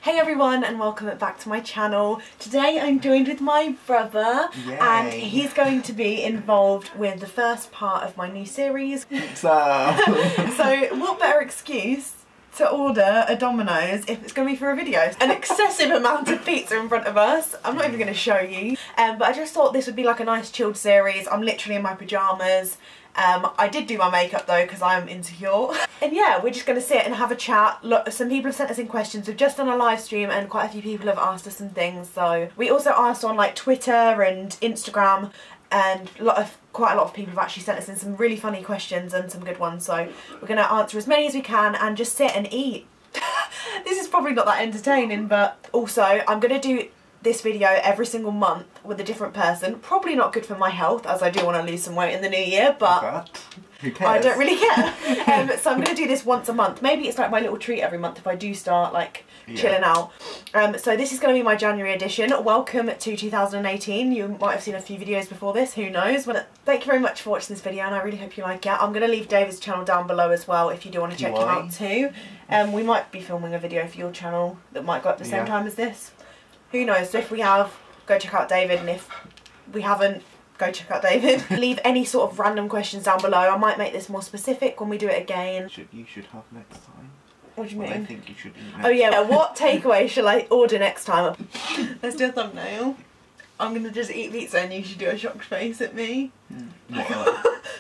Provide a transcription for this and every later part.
Hey everyone and welcome back to my channel. Today I'm joined with my brother. Yay. And he's going to be involved with the first part of my new series. So what better excuse to order a Domino's if it's going to be for a video? An excessive amount of pizza in front of us. I'm not even going to show you. But I just thought this would be like a nice chilled series. I'm literally in my pyjamas. I did do my makeup though because I'm insecure. And yeah, we're just going to sit and have a chat. Look, some people have sent us in questions. We've just done a live stream and quite a few people have asked us some things. So we also asked on like Twitter and Instagram, and quite a lot of people have actually sent us in some really funny questions and some good ones. So we're going to answer as many as we can and just sit and eat. This is probably not that entertaining, but also I'm going to do this video every single month with a different person. Probably not good for my health as I do want to lose some weight in the new year, but who cares? I don't really care. So I'm going to do this once a month. Maybe it's like my little treat every month if I do start like chilling out. So this is going to be my January edition. Welcome to 2018. You might have seen a few videos before this, who knows. But thank you very much for watching this video and I really hope you like it. I'm going to leave David's channel down below as well if you do want to check him out too. We might be filming a video for your channel that might go up at the same time as this. Who knows? So if we have, go check out David, and if we haven't, go check out David. Leave any sort of random questions down below. I might make this more specific when we do it again. You should have next time. What do you mean? I think you should eat next. Oh yeah, what takeaway shall I order next time? Let's do a thumbnail. I'm going to just eat pizza and you should do a shocked face at me.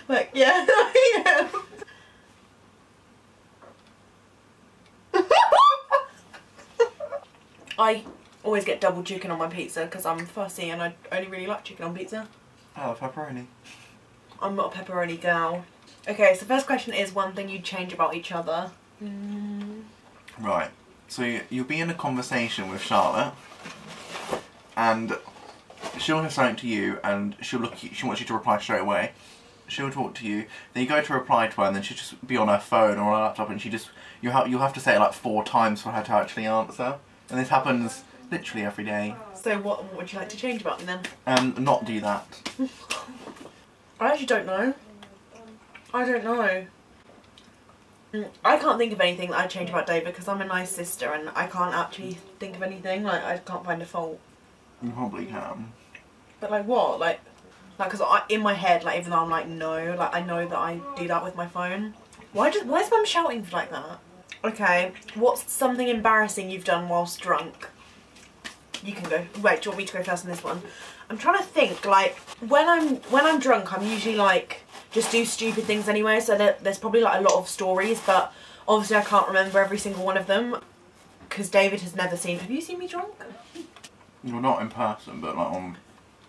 Like, yeah, yeah. I always get double chicken on my pizza because I'm fussy and I only really like chicken on pizza. Oh, pepperoni. I'm not a pepperoni girl. Okay, so first question is one thing you'd change about each other. Right, so you'll be in a conversation with Charlotte and she'll have something to you and she wants you to reply straight away. She'll talk to you, then you go to reply to her and then she'll just be on her phone or on her laptop and you'll have to say it like 4 times for her to actually answer. And this happens literally every day. So what would you like to change about me then? Not do that. I actually don't know. I don't know. I can't think of anything that I'd change about David because I'm a nice sister and I can't actually think of anything. Like, I can't find a fault. You probably can. But like what? Like, because in my head, like, even though I'm like, no, like, I know that I do that with my phone. Why is Mum shouting like that? Okay, what's something embarrassing you've done whilst drunk? You can go. Wait, do you want me to go first on this one? I'm trying to think, like, when I'm drunk, I'm usually like, just do stupid things anyway, so there's probably like a lot of stories, but obviously I can't remember every single one of them, because David has never seen. Have you seen me drunk? Well, not in person, but like on...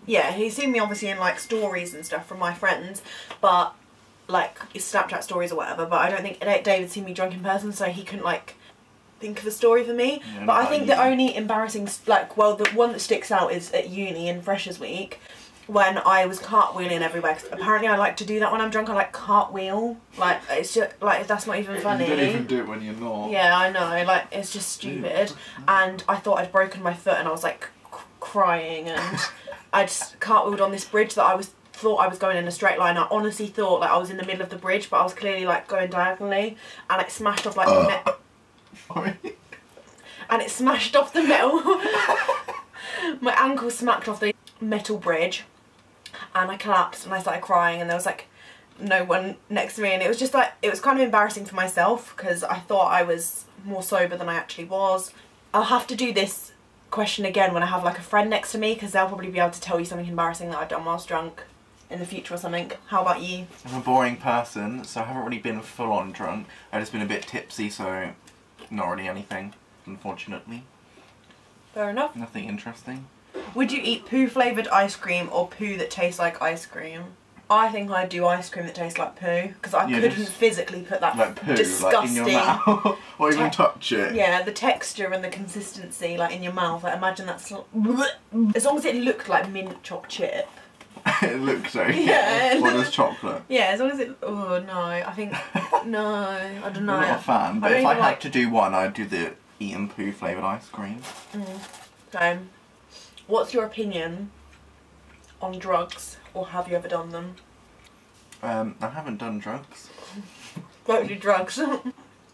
Yeah, he's seen me obviously in like stories and stuff from my friends, but like Snapchat stories or whatever, but I don't think David's seen me drunk in person, so he couldn't like think of a story for me. Yeah, but I think the only embarrassing, like, well, the one that sticks out is at uni in Freshers Week when I was cartwheeling everywhere. Cause apparently I like to do that when I'm drunk. I like cartwheel. Like, it's just like, that's not even funny. You don't even do it when you're not. Yeah, I know. Like, it's just stupid. And I thought I'd broken my foot and I was like crying, and I just cartwheeled on this bridge that I thought I was going in a straight line. I honestly thought like I was in the middle of the bridge, but I was clearly like going diagonally, and it smashed off like the metal. And it smashed off the metal. My ankle smacked off the metal bridge, and I collapsed and I started crying, and there was like no one next to me, and it was just like, it was kind of embarrassing for myself because I thought I was more sober than I actually was. I'll have to do this question again when I have like a friend next to me, because they'll probably be able to tell you something embarrassing that I've done whilst drunk in the future or something. How about you? I'm a boring person, so I haven't really been full on drunk. I've just been a bit tipsy, so not really anything, unfortunately. Fair enough. Nothing interesting. Would you eat poo flavoured ice cream or poo that tastes like ice cream? I think I'd do ice cream that tastes like poo, because I couldn't physically put that like poo, disgusting, like in your mouth, or even touch it. Yeah, the texture and the consistency, like in your mouth. Like, imagine that's as long as it looked like mint choc chip. It looks so. Yeah. What is chocolate? Yeah, as long as it. Oh no, I think no, I don't know. I'm not a fan, but if I had to do one, I'd do the eat and poo flavoured ice cream. So, what's your opinion on drugs, or have you ever done them? I haven't done drugs. Don't do drugs.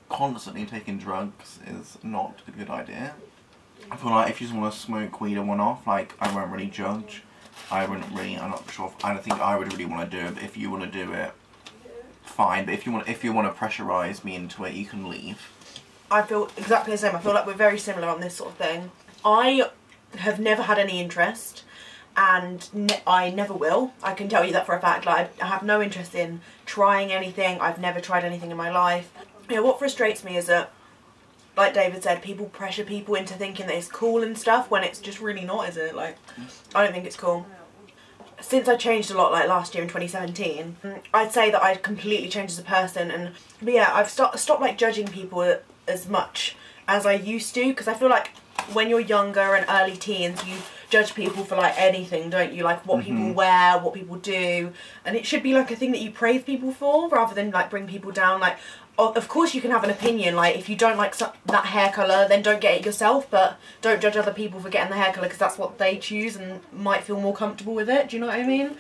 Constantly taking drugs is not a good idea. I feel like if you just want to smoke weed and one off, like, I won't really judge. I wouldn't really, I'm not sure, I don't think I would really want to do it, but if you want to do it, fine. But if you want to pressurise me into it, you can leave. I feel exactly the same. I feel like we're very similar on this sort of thing. I have never had any interest, and I never will. I can tell you that for a fact. Like, I have no interest in trying anything. I've never tried anything in my life. You know, what frustrates me is that, like David said, people pressure people into thinking that it's cool and stuff when it's just really not, is it? Like, I don't think it's cool. Since I changed a lot, like last year in 2017, I'd say that I'd completely changed as a person. And but yeah, I've stopped like judging people as much as I used to, because I feel like when you're younger and early teens, you judge people for like anything, don't you? Like what people wear, what people do, and it should be like a thing that you praise people for rather than like bring people down. Like, of course you can have an opinion, like if you don't like that hair colour, then don't get it yourself, but don't judge other people for getting the hair colour because that's what they choose and might feel more comfortable with it, do you know what I mean?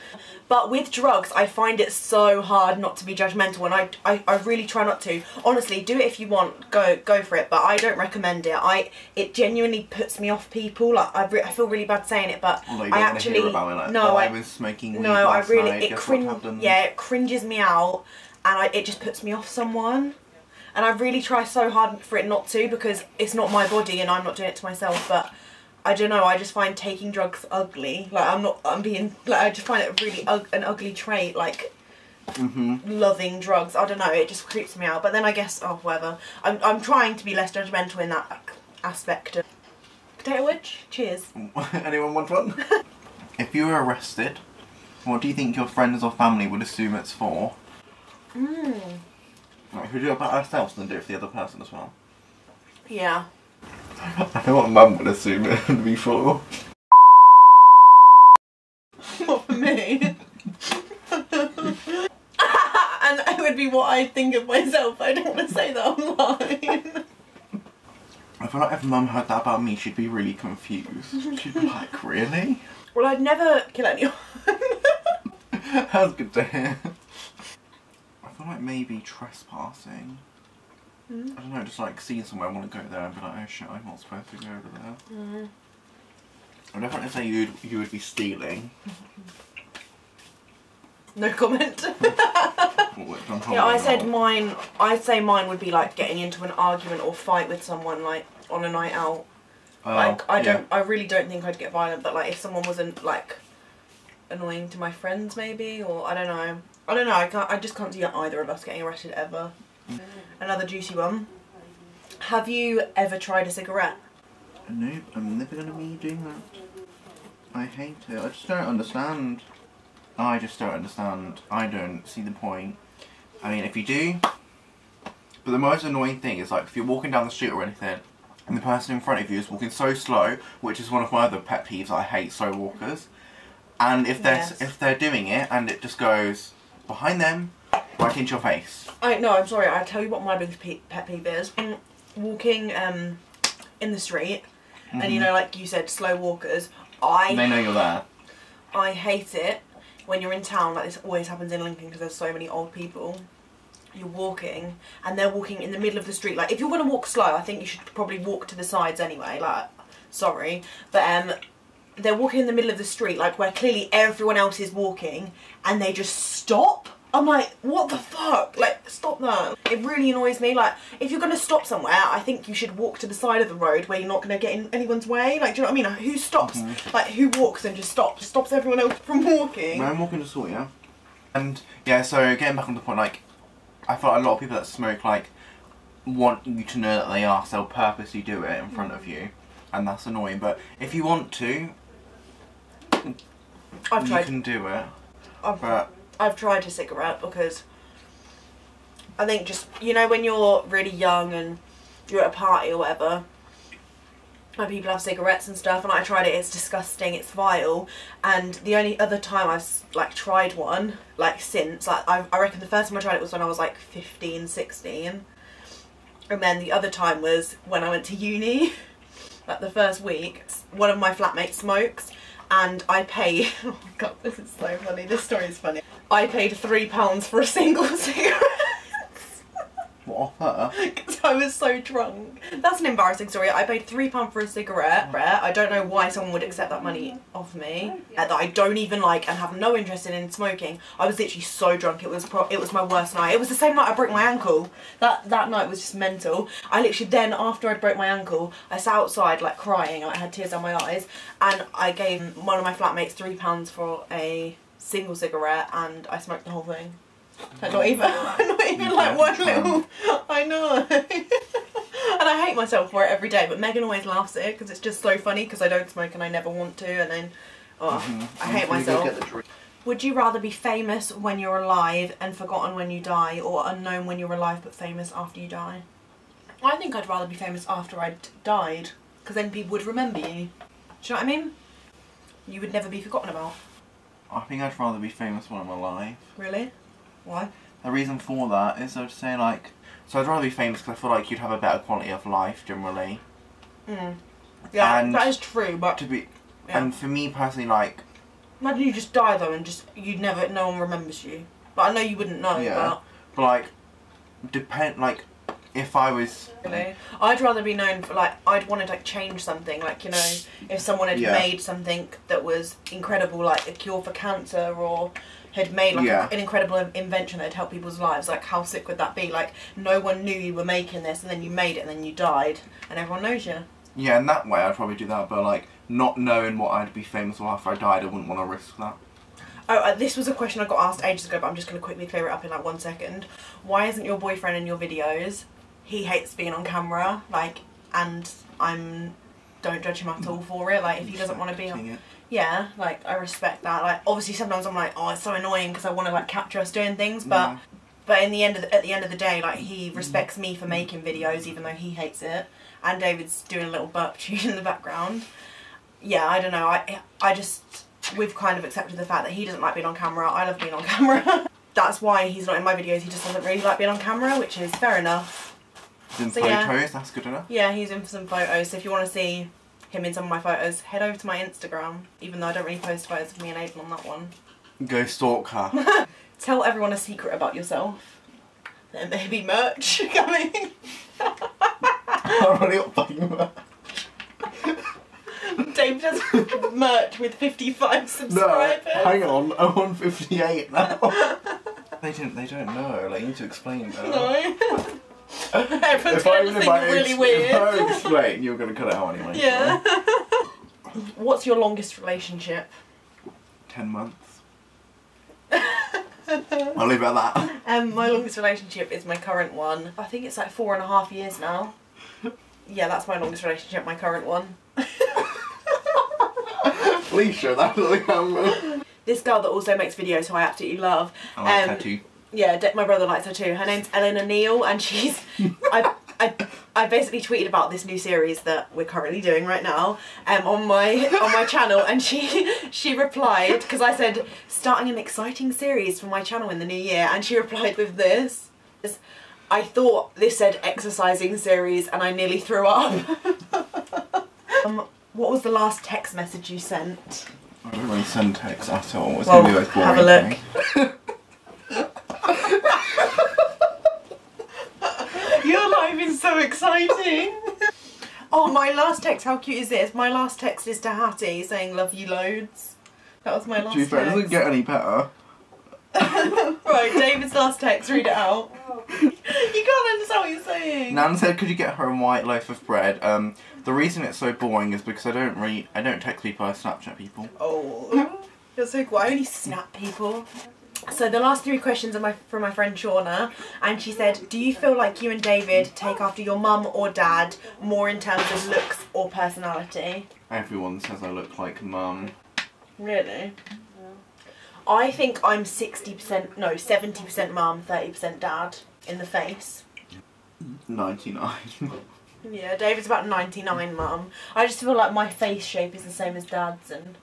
But with drugs, I find it so hard not to be judgmental, and I really try not to. Honestly, do it if you want, go for it, but I don't recommend it. It genuinely puts me off people. Like I feel really bad saying it, but well, I actually hear about it, like, no, I was smoking weed no, last I really night. it cringes me out. And it just puts me off someone, and I really try so hard for it not to, because it's not my body and I'm not doing it to myself. But I don't know, I just find taking drugs ugly. Like I just find it really an ugly trait, like loving drugs. I don't know, it just creeps me out. But then I guess, oh whatever, I'm trying to be less judgmental in that aspect of potato wedge. Cheers. Anyone want one? If you were arrested, what do you think your friends or family would assume it's for? Right, if we do it about ourselves, then do it for the other person as well. Yeah. I know what Mum would assume it would be for. What, for me? And it would be what I think of myself. I don't want to say that online. I feel like if Mum heard that about me, she'd be really confused. She'd be like, really? Well, I'd never kill anyone. That's good to hear. I feel like maybe trespassing. I don't know, just like seeing somewhere I want to go there and be like, oh shit, I'm not supposed to go over there. I'd definitely say you would be stealing. No comment. Yeah, I said mine. I'd say mine would be like getting into an argument or fight with someone, like on a night out. Like I really don't think I'd get violent, but like if someone wasn't like annoying to my friends, maybe, or I don't know. I just can't see either of us getting arrested ever. Another juicy one. Have you ever tried a cigarette? Nope, I'm never gonna be doing that. I hate it. I just don't understand. I just don't understand. I don't see the point. I mean, if you do, but the most annoying thing is like if you're walking down the street or anything, and the person in front of you is walking so slow, which is one of my other pet peeves. I hate slow walkers. And if they're doing it and it just goes behind them, right into your face. I'm sorry, I'll tell you what my biggest pet peeve is. Walking in the street, and you know, like you said, slow walkers, they know you're there. I hate it when you're in town, like this always happens in Lincoln because there's so many old people. You're walking, and they're walking in the middle of the street. Like, if you're going to walk slow, I think you should probably walk to the sides anyway, like, sorry. But, they're walking in the middle of the street, like where clearly everyone else is walking, and they just stop. I'm like, what the fuck? Like, stop that. It really annoys me. Like, if you're going to stop somewhere, I think you should walk to the side of the road where you're not going to get in anyone's way. Like, do you know what I mean? Like, who stops? Like, who walks and just stops? Stops everyone else from walking. I'm walking to sort, yeah. And, yeah, so getting back on the point, like, I feel like a lot of people that smoke, like, want you to know that they are, so they'll purposely do it in front of you. And that's annoying. But if you want to, you can do it. I've tried a cigarette because I think just, you know, when you're really young and you're at a party or whatever, and people have cigarettes and stuff, and I tried it, it's disgusting, it's vile. And the only other time I've like tried one, like since, like I reckon the first time I tried it was when I was like 15, 16. And then the other time was when I went to uni, like the first week. One of my flatmates smokes, and I paid, oh my god, this is so funny, this story is funny. I paid £3 for a single cigarette. What, off her? Because I was so drunk. That's an embarrassing story. I paid £3 for a cigarette. I don't know why someone would accept that money off me. That I don't even like and have no interest in smoking. I was literally so drunk. It was my worst night. It was the same night I broke my ankle. That night was just mental. I literally then, after I broke my ankle, I sat outside like crying and I had tears down my eyes. And I gave one of my flatmates £3 for a single cigarette and I smoked the whole thing. Like, not even like one little. I know. And I hate myself for it every day, but Megan always laughs at it because it's just so funny because I don't smoke and I never want to, and then I hate myself. Would you rather be famous when you're alive and forgotten when you die, or unknown when you're alive but famous after you die? I think I'd rather be famous after I'd died, because then people would remember you. Do you know what I mean? You would never be forgotten about. I think I'd rather be famous when I'm alive. Really? Why? The reason for that is I'd say like, so I'd rather be famous because I feel like you'd have a better quality of life generally. Yeah, and that is true, but and for me personally, like, imagine you just die though and just no one remembers you. But I know you wouldn't know. Yeah. But like, if I was. Really? I'd rather be known for like, I'd want to like change something, like, you know, if someone had made something that was incredible, like a cure for cancer, or had made like an incredible invention that had helped people's lives. Like, how sick would that be? Like, no one knew you were making this and then you made it and then you died and everyone knows you. Yeah, in that way I'd probably do that, but like, not knowing what I'd be famous for after I died, I wouldn't want to risk that. Oh, this was a question I got asked ages ago, but I'm just going to quickly clear it up in like 1 second. Why isn't your boyfriend in your videos? He hates being on camera, like, and don't judge him at all for it. Like, if he doesn't want to be on, yeah, like, I respect that. Like, obviously sometimes I'm like, oh, it's so annoying because I want to like capture us doing things, but at the end of the day, like, he respects me for making videos even though he hates it. And David's doing a little burp tune in the background. Yeah, I don't know. I just, we've kind of accepted the fact that he doesn't like being on camera. I love being on camera. That's why he's not in my videos. He just doesn't really like being on camera, which is fair enough. In photos, that's good enough. Yeah, he's in for some photos. So if you want to see him in some of my photos, head over to my Instagram. Even though I don't really post photos of me and Aiden on that one. Go stalk her. Tell everyone a secret about yourself. There may be merch coming. I've already got fucking merch. Dave does merch with 55 subscribers. No, hang on, I'm on 58 now. They don't know. Like, you need to explain that. No. Everyone's going to think you're really weird. If I explain, you're going to cut it out anyway. Yeah. What's your longest relationship? 10 months. I'll leave it at that. My longest relationship is my current one. I think it's like 4.5 years now. Yeah, that's my longest relationship, my current one. Please show that to the camera. This girl that also makes videos who I absolutely love. I like her too. Yeah, my brother likes her too. Her name's Eleanor Neal, and she's... I basically tweeted about this new series that we're currently doing right now on my channel, and she replied, because I said starting an exciting series for my channel in the new year, and she replied with this. I thought this said exercising series and I nearly threw up. What was the last text message you sent? I don't really send texts at all. It's well, going to be like boring. have a look. Your life is so exciting. Oh, my last text, how cute is this? My last text is to Hattie saying love you loads. That was my last text. It doesn't get any better. Right, David's last text, read it out. You can't understand what you're saying. Nan said, could you get her a white loaf of bread? The reason it's so boring is because I don't text people, I Snapchat people. Oh, you're so cool. I only snap people. So the last 3 questions are from my friend Shauna, and she said, do you feel like you and David take after your mum or dad more in terms of looks or personality? Everyone says I look like mum. Really? I think I'm 70% mum, 30% dad in the face. 99. Yeah, David's about 99 mum. I just feel like my face shape is the same as dad's, and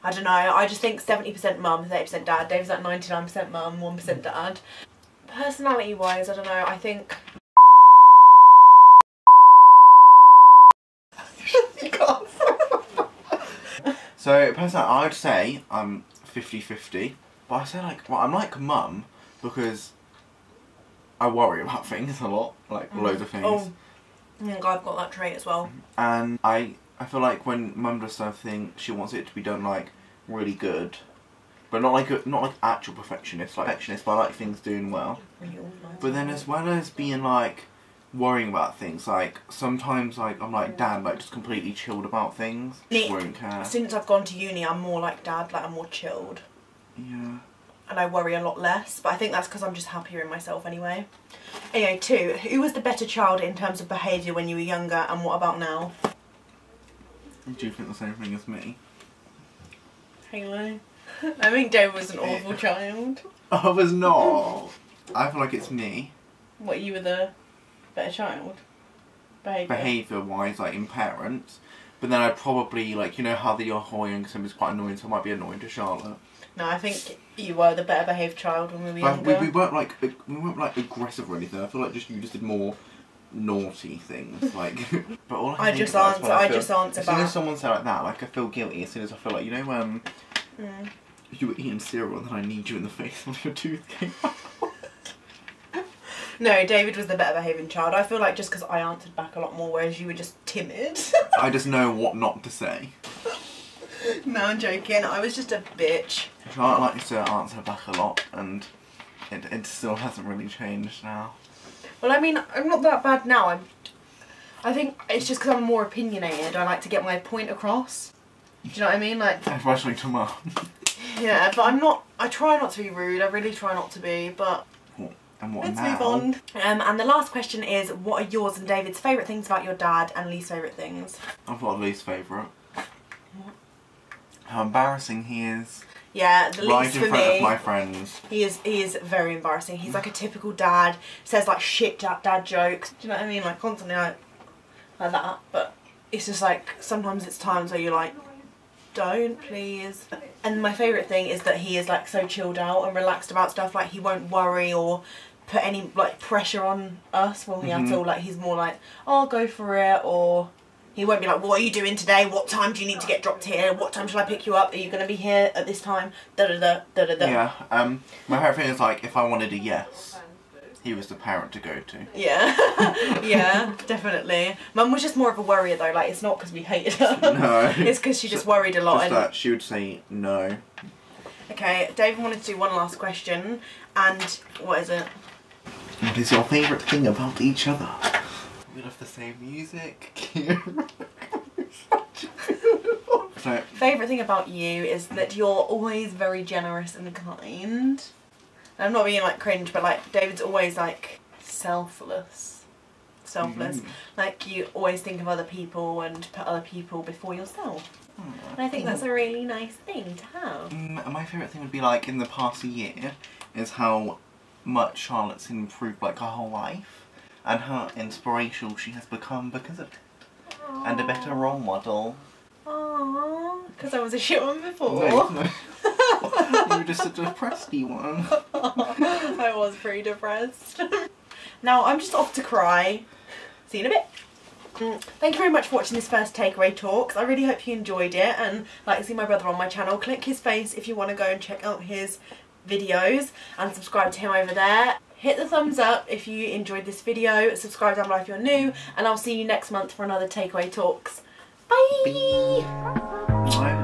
I don't know, I just think 70% mum, 30% dad. David's like 99% mum, 1% dad. Personality wise, I don't know, I think... You can't. So, personally, I'd say I'm 50-50, but I say like, well, I'm like mum because I worry about things a lot, like loads of things. Oh, I think I've got that trait as well. And I feel like when Mum does something, she wants it to be done like really good, but not like actual perfectionist, like perfectionist, but I like things doing well. But then as well as being like worrying about things, like sometimes like I'm like Dad, like just completely chilled about things, just won't care. Since I've gone to uni, I'm more like Dad, like I'm more chilled. Yeah. And I worry a lot less, but I think that's because I'm just happier in myself anyway. Anyway, 2, who was the better child in terms of behaviour when you were younger, and what about now? Do you think the same thing as me? Halo. I think Dave was an awful child. I was not. I feel like it's me. What, you were the better child? Behaviour-wise, like in parents. But then I'd probably, like, you know how the whole young sim is quite annoying, so I might be annoying to Charlotte. No, I think you were the better behaved child when we were younger. We weren't like aggressive or anything. I feel like you just did more naughty things, like. But all I just answer back. As soon as someone said like that, like I feel guilty. As soon as I feel like, you know, you were eating cereal and then I kneed you in the face when your tooth came out. No, David was the better behaving child. I feel like just because I answered back a lot more, whereas you were just timid. I just know what not to say. No, I'm joking. I was just a bitch. Charlotte likes to answer back a lot, and it still hasn't really changed now. Well, I mean, I'm not that bad now. I think it's just because I'm more opinionated. I like to get my point across. Do you know what I mean? Like, especially to Mum. Yeah, but I'm not. I try not to be rude. I really try not to be. But let's move on. And the last question is, what are yours and David's favourite things about your dad and least favourite things? I've got a least favourite. How embarrassing he is. Yeah, the right least for me. Right in front of my friends. He is very embarrassing. He's like a typical dad. Says like shit dad jokes. Do you know what I mean? Like constantly like that. But it's just like sometimes it's times where you're like, don't please. And my favourite thing is that he is like so chilled out and relaxed about stuff. Like he won't worry or put any like pressure on us when we have to. Like he's more like, oh, I'll go for it, or he won't be like, what are you doing today? What time do you need to get dropped here? What time shall I pick you up? Are you going to be here at this time? Da da da da da da. Yeah. My favourite thing is like if I wanted a yes, he was the parent to go to. Yeah. Yeah, definitely. Mum was just more of a worrier though. Like it's not because we hated her. No. It's because she just worried a lot. Just that she would say no. Okay, David wanted to do one last question, and what is it? What is your favourite thing about each other? We love the same music. So, favourite thing about you is that you're always very generous and kind. And I'm not being like cringe, but like David's always like selfless. Like you always think of other people and put other people before yourself. And I think that's a really nice thing to have. My favourite thing would be like in the past year is how much Charlotte's improved like her whole life. And how inspirational she has become because of it. Aww. And a better role model. Aww, because I was a shit one before. No. You were just a depressed-y one. I was pretty depressed. Now I'm just off to cry. See you in a bit. Thank you very much for watching this first takeaway talks. I really hope you enjoyed it and like to see my brother on my channel. Click his face if you want to go and check out his videos and subscribe to him over there. Hit the thumbs up if you enjoyed this video, subscribe down below if you're new, and I'll see you next month for another takeaway talks. Bye! Bye.